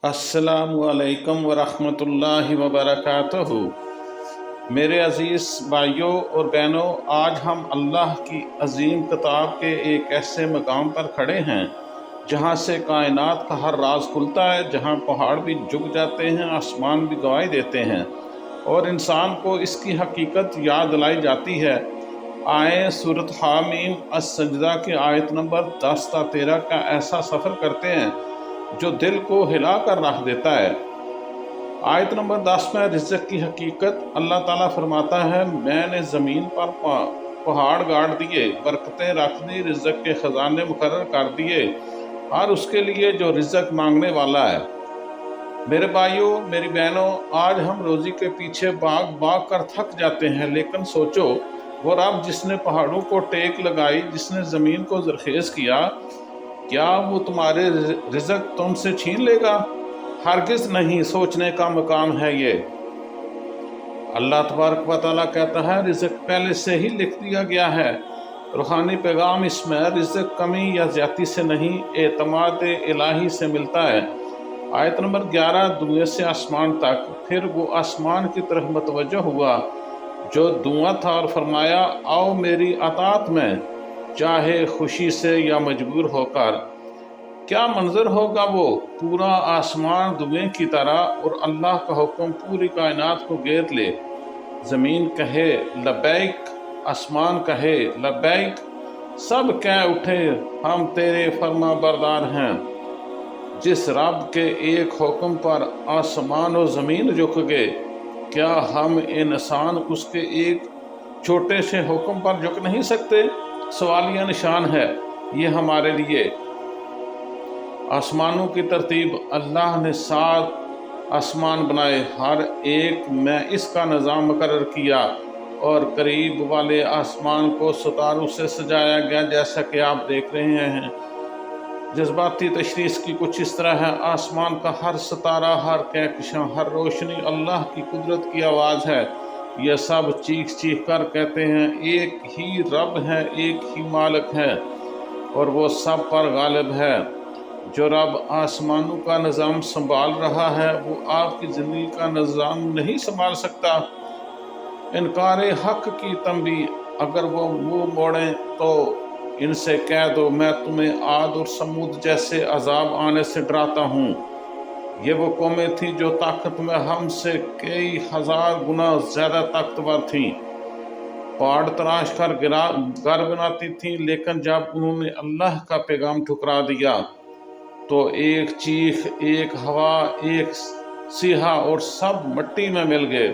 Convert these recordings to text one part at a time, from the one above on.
अस्सलामु अलैकुम वरहमतुल्लाहि वबरकातुहू। मेरे अज़ीज़ भाइयों और बहनों, आज हम अल्लाह की अजीम किताब के एक ऐसे मकाम पर खड़े हैं जहाँ से कायनात का हर राज खुलता है, जहाँ पहाड़ भी झुक जाते हैं, आसमान भी गवाही देते हैं और इंसान को इसकी हकीकत याद दिलाई जाती है। आए सूरत हामीम अस-सजदा की आयत नंबर 10 ता 13 का ऐसा सफ़र करते हैं जो दिल को हिला कर रख देता है। आयत नंबर 10 में रिज़्क़ की हकीकत अल्लाह ताला फरमाता है, मैंने ज़मीन पर पहाड़ गाड़ दिए, बरकतें रख दी, रिज़्क़ के ख़जाने मुकर्रर कर दिए और उसके लिए जो रिज़्क़ मांगने वाला है। मेरे भाइयों, मेरी बहनों, आज हम रोज़ी के पीछे भाग भाग कर थक जाते हैं, लेकिन सोचो वो रब जिसने पहाड़ों को टेक लगाई, जिसने ज़मीन को ज़रख़ेज़ किया, क्या वो तुम्हारे रिज़्क़ तुमसे छीन लेगा? हरगिज़ नहीं। सोचने का मकाम है ये। अल्लाह तबारक व तआला कहता है, रिज़्क़ पहले से ही लिख दिया गया है। रूहानी पैगाम इसमें रिज़्क़ कमी या ज़्यादती से नहीं, एतमाद इलाही से मिलता है। आयत नंबर 11, दुनिया से आसमान तक। फिर वो आसमान की तरफ मतवज्जो हुआ जो धुआं था और फरमाया, आओ मेरी अताअत में, चाहे खुशी से या मजबूर होकर। क्या मंजर होगा वो, पूरा आसमान धुएं की तरह और अल्लाह का हुक्म पूरी कायनात को घेर ले। ज़मीन कहे लब्बैक, आसमान कहे लब्बैक, सब कह उठे हम तेरे फर्मा बरदार हैं। जिस रब के एक हुक्म पर आसमान और ज़मीन झुक गए, क्या हम इंसान उसके एक छोटे से हुक्म पर झुक नहीं सकते? सवालिया निशान है ये हमारे लिए। आसमानों की तरतीब, अल्लाह ने 7 आसमान बनाए, हर एक में इसका निज़ाम मुकर्रर किया और करीब वाले आसमान को सितारों से सजाया गया, जैसा कि आप देख रहे हैं। जज्बाती तशरीह की कुछ इस तरह है, आसमान का हर सितारा, हर कहकशां, हर रोशनी अल्लाह की कुदरत की आवाज़ है। यह सब चीख चीख कर कहते हैं, एक ही रब है, एक ही मालिक है और वो सब पर गालिब है। जो रब आसमानों का निज़ाम संभाल रहा है, वो आपकी ज़िंदगी का निज़ाम नहीं संभाल सकता। इनकार हक की तंबी, अगर वो मुँह मोड़ें तो इनसे कह दो, मैं तुम्हें आद और समूद जैसे अजाब आने से डराता हूँ। ये वो कौमें थीं जो ताकत में हमसे कई हज़ार गुना ज़्यादा ताकतवर थीं, पहाड़ तराश कर घर बनाती थीं, लेकिन जब उन्होंने अल्लाह का पैगाम ठुकरा दिया तो एक चीख, एक हवा, एक सिहा और सब मिट्टी में मिल गए।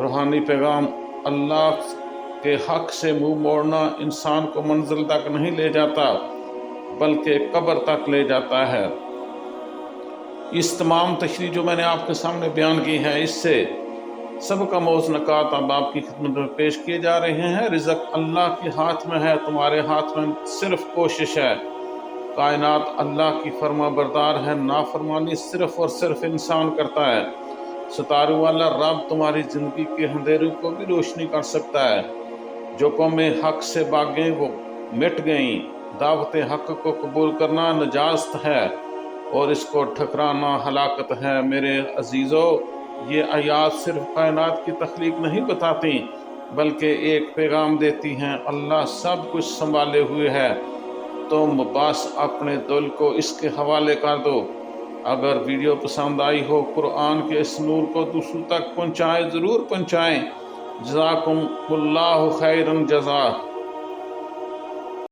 रूहानी पैगाम, अल्लाह के हक से मुंह मोड़ना इंसान को मंजिल तक नहीं ले जाता, बल्कि कब्र तक ले जाता है। इस तमाम तशरीह जो मैंने आपके सामने बयान की है, इससे सबका मौज़ नकात अब आपकी खिदमत में पेश किए जा रहे हैं। रिज़्क़ अल्लाह के हाथ में है, तुम्हारे हाथ में सिर्फ कोशिश है। कायनात अल्लाह की फर्मा बरदार है, नाफरमानी सिर्फ और सिर्फ इंसान करता है। सितारों वाला रब तुम्हारी ज़िंदगी के अंधेरों को भी रोशनी कर सकता है। जो कौमें हक से भागें वो मिट गईं। दावत हक को कबूल करना नजास्त है और इसको ठकराना हलाकत है। मेरे अजीज़ों, ये आयात सिर्फ कायनात की तख्लीक नहीं बताती, बल्कि एक पैगाम देती हैं, अल्लाह सब कुछ संभाले हुए है, तुम बस अपने दिल को इसके हवाले कर दो। अगर वीडियो पसंद आई हो, कुरान के इस नूर को दूसरों तक पहुँचाएँ, ज़रूर पहुँचाएँ। जज़ाकुमुल्लाहु खैरन जज़ा।